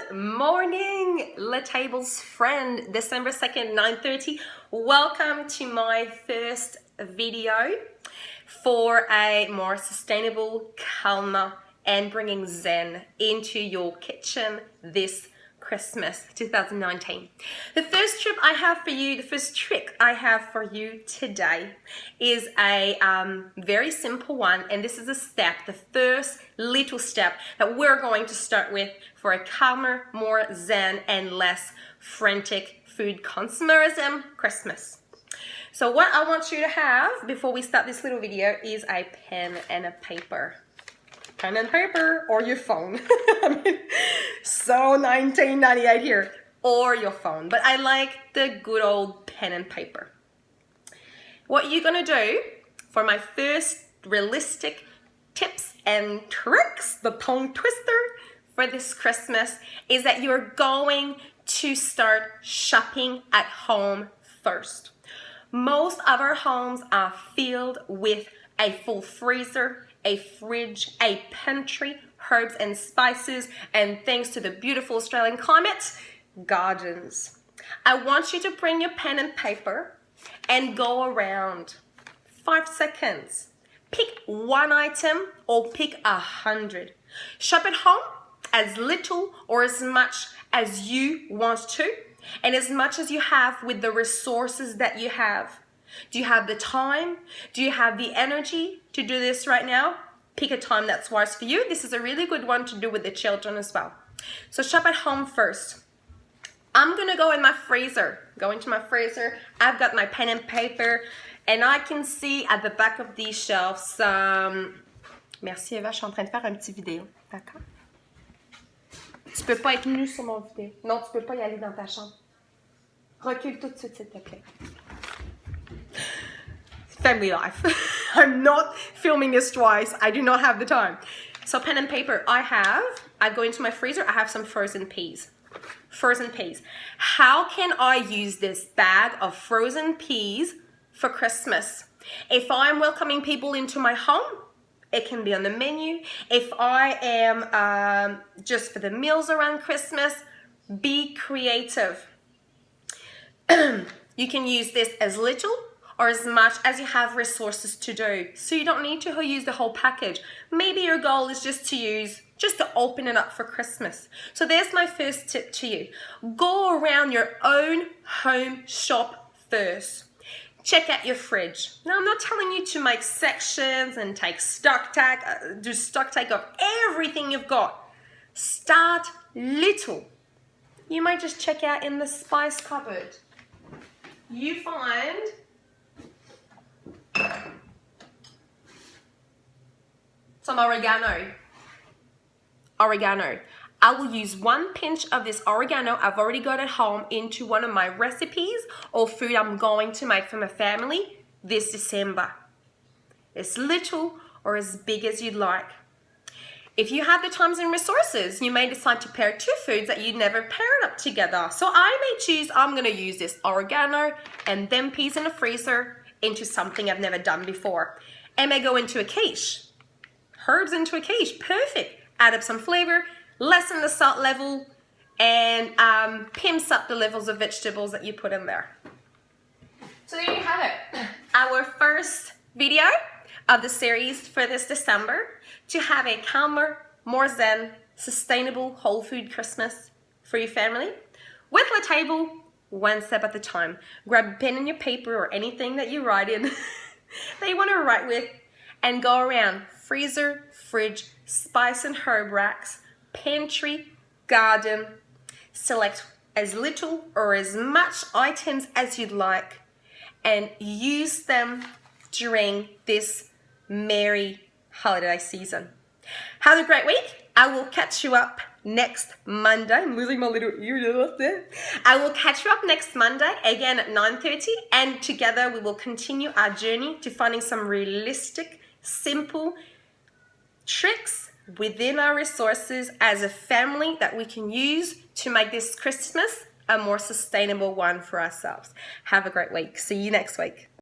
Good morning, Le Table's friend, December 2nd, 9:30. Welcome to my first video for a more sustainable, calmer, and bringing Zen into your kitchen this Christmas 2019. The first trick I have for you today is a very simple one, and this is the first little step that we're going to start with for a calmer, more Zen, and less frantic food consumerism Christmas. So what I want you to have before we start this little video is a pen and a paper. Pen and paper or your phone. I mean, so 1998 here. Or your phone. But I like the good old pen and paper. What you're going to do for my first realistic tips and tricks, the tongue twister for this Christmas, is that you're going to start shopping at home first. Most of our homes are filled with a full freezer, a fridge, a pantry, herbs and spices, and thanks to the beautiful Australian climate, gardens. I want you to bring your pen and paper and go around 5 seconds. Pick one item or pick 100. Shop at home as little or as much as you want to, and as much as you have with the resources that you have. Do you have the time? Do you have the energy to do this right now? Pick a time that's wise for you. This is a really good one to do with the children as well. So shop at home first. I'm going to go in my freezer. Go into my freezer. I've got my pen and paper, and I can see at the back of these shelves some... Merci Eva, je suis en train de faire un petit vidéo. D'accord? Tu peux pas être nu sur mon vidéo. Non, tu peux pas y aller dans ta chambre. Recule tout de suite, s'il te plaît. Family life. I'm not filming this twice. I do not have the time. So pen and paper. I go into my freezer. I have some frozen peas. Frozen peas. How can I use this bag of frozen peas for Christmas? If I'm welcoming people into my home, it can be on the menu. If I am just for the meals around Christmas, be creative. You can use this as little or as much as you have resources to do. So you don't need to use the whole package. Maybe your goal is just to open it up for Christmas. So there's my first tip to you. Go around your own home shop first. Check out your fridge. Now I'm not telling you to make sections and take do stock take of everything you've got. Start little. You might just check out in the spice cupboard. You find some oregano. I will use 1 pinch of this oregano I've already got at home into one of my recipes or food I'm going to make for my family this December. As little or as big as you'd like. If you have the times and resources, you may decide to pair 2 foods that you'd never paired up together. So I may choose, I'm going to use this oregano and them peas in the freezer into something I've never done before. And may go into a quiche. Herbs into a quiche, perfect. Add up some flavor, lessen the salt level, and pimps up the levels of vegetables that you put in there. So there you have it. Our first video of the series for this December to have a calmer, more zen, sustainable whole food Christmas for your family. With the table, one step at a time. Grab a pen and your paper or anything that you write in that you want to write with and go around freezer, fridge, spice and herb racks, pantry, garden. Select as little or as much items as you'd like and use them during this merry holiday season. Have a great week. I will catch you up next Monday. I'm losing my little ear there. I will catch you up next Monday again at 9:30, and together we will continue our journey to finding some realistic, simple tricks within our resources as a family that we can use to make this Christmas a more sustainable one for ourselves. Have a great week. See you next week.